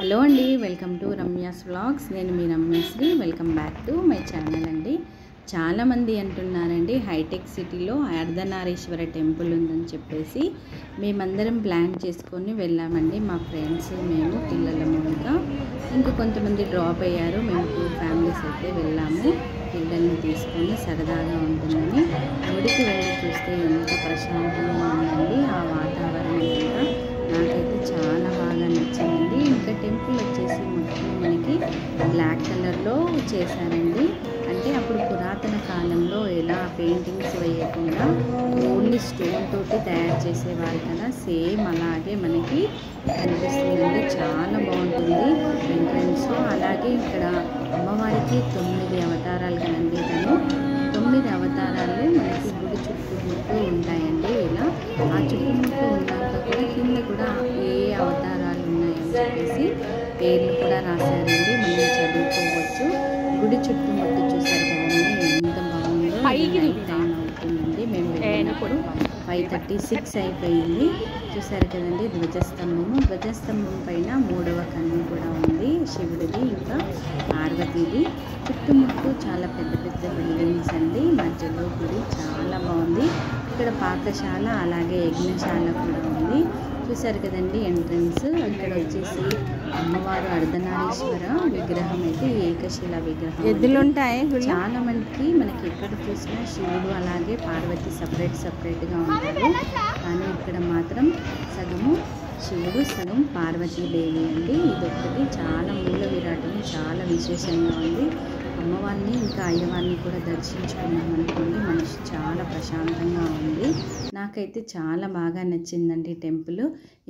Hello అండి, welcome to Ramya's vlogs. నేను మీ Ramyasri. Welcome back to my channel అండి. చాలామంది అంటున్నారండి హైటెక్ సిటీలో అర్ధనారీశ్వర టెంపుల్ ఉందని చెప్పేసి మేమందరం ప్లాన్ చేసుకొని వెళ్ళామండి. మా ఫ్రెండ్స్, మేము, పిల్లలము, ఇంకా కొంతమంది డ్రాప్ అయ్యారు. మేము 2 ఫ్యామిలీస్ అయితే వెళ్ళాము. పిల్లల్ని తీసుకొని సరదాగా ఉంటుందని గుడికి వెళ్ళి చూస్తే ఎంత ప్రశాంతంగా ఉందండి. ఆ వాతావరణం కూడా నాకైతే చాలా బాగా నచ్చిందండి. ఇంకా టెంపుల్ వచ్చేసి మొత్తం మనకి బ్లాక్ కలర్లో చేశారండి. అంటే అప్పుడు పురాతన కాలంలో ఎలా పెయింటింగ్స్ వేయకుండా ఓన్లీ స్టోన్ తోటి తయారు చేసేవారు కదా, సేమ్ అలాగే మనకి కనిపిస్తుందండి. చాలా బాగుంటుంది ఎంట్రన్స్లో. అలాగే ఇక్కడ అమ్మవారికి 9 అవతారాలు కదండి. తను 9 అవతారాలు మనకి గుడి చుట్టుముట్టు ఉంటాయండి. ఇలా ఆ చుట్టుముట్టు ఉన్నాక కూడా కింద కూడా ఏ అవతారాలు ఉన్నాయని చెప్పేసి పేర్లు కూడా రాశారండి. మనం చదువుకోవచ్చు. గుడి చుట్టుముట్టు చూసారు కదండి, ఎంత బాగుందో. నైట్ టైం అవుతుందండి. మేము వెళ్ళినప్పుడు 5:36 అయిపోయింది. చూసారు కదండి ధ్వజస్తంభము. ధ్వజస్తంభం పైన 3వ కన్ను కూడా ఉంది, శివుడిది ఇంకా పార్వతీది. చుట్టుముట్టు చాలా పెద్ద పెద్ద బిల్డింగ్స్ అండి. మధ్యలో గుడి చాలా బాగుంది. ఇక్కడ పాకశాల అలాగే యజ్ఞశాల కూడా ఉంది. చూసారు కదండి ఎంట్రన్స్. ఇక్కడ వచ్చేసి అమ్మవారు అర్ధనారీశ్వర విగ్రహం అయితే ఏకశిల విగ్రహం. ఎద్దులుంటాయి చాలా మందికి. మనకి ఎక్కడ చూసినా శివుడు అలాగే పార్వతి సపరేట్గా ఉంటారు. కానీ ఇక్కడ మాత్రం సగము శివుడు, సగం పార్వతీదేవి అండి. ఇదొక్కటి చాలా మూల విరాటం, చాలా విశేషంగా ఉంది. అమ్మవారిని ఇంకా అయ్యవారిని కూడా దర్శించుకున్నాం అనుకోండి, మనసు చాలా ప్రశాంతంగా ఉంది. నాకైతే చాలా బాగా నచ్చిందండి టెంపుల్.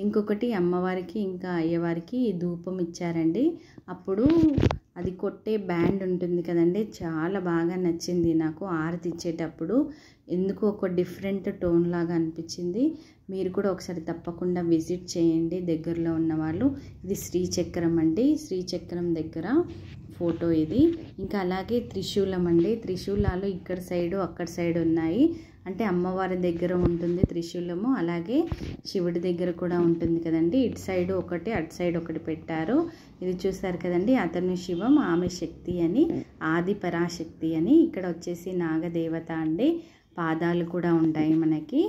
ఇంకొకటి అమ్మవారికి ఇంకా అయ్యవారికి ధూపం ఇచ్చారండి. అప్పుడు అది కొట్టే బ్యాండ్ ఉంటుంది కదండి, చాలా బాగా నచ్చింది నాకు. ఆరతి ఇచ్చేటప్పుడు ఎందుకు ఒక డిఫరెంట్ టోన్ లాగా అనిపించింది. మీరు కూడా ఒకసారి తప్పకుండా విజిట్ చేయండి దగ్గరలో ఉన్నవాళ్ళు. ఇది శ్రీచక్రం అండి. శ్రీచక్రం దగ్గర ఫోటో ఇది. ఇంకా అలాగే త్రిశూలం అండి. త్రిశూలాలు ఇక్కడ సైడు అక్కడ సైడ్ ఉన్నాయి. అంటే అమ్మవారి దగ్గర ఉంటుంది త్రిశూలము, అలాగే శివుడి దగ్గర కూడా ఉంటుంది కదండి. ఇటు సైడు ఒకటి, అటు సైడ్ ఒకటి పెట్టారు. ఇది చూసారు కదండి, అతను శివం, ఆమె శక్తి అని, ఆది పరాశక్తి అని. ఇక్కడ వచ్చేసి నాగదేవత అండి. పాదాలు కూడా ఉంటాయి మనకి.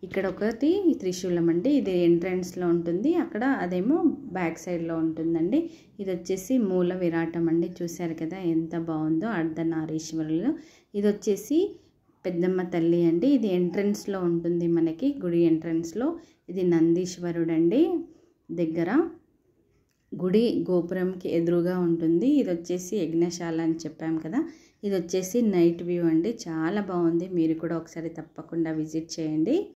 ఇక్కడ ఒకటి త్రిశూలం అండి. ఇది ఎంట్రన్స్లో ఉంటుంది, అక్కడ అదేమో బ్యాక్ సైడ్లో ఉంటుందండి. ఇది వచ్చేసి మూల విరాటం అండి. చూశారు కదా ఎంత బాగుందో అర్ధనారీశ్వరులు. ఇది వచ్చేసి పెద్దమ్మ తల్లి అండి. ఇది ఎంట్రన్స్లో ఉంటుంది మనకి, గుడి ఎంట్రన్స్లో. ఇది నందీశ్వరుడు అండి దగ్గర. గుడి గోపురంకి ఎదురుగా ఉంటుంది. ఇది వచ్చేసి యజ్ఞశాల అని చెప్పాం కదా. ఇది వచ్చేసి నైట్ వ్యూ అండి. చాలా బాగుంది. మీరు కూడా ఒకసారి తప్పకుండా విజిట్ చేయండి.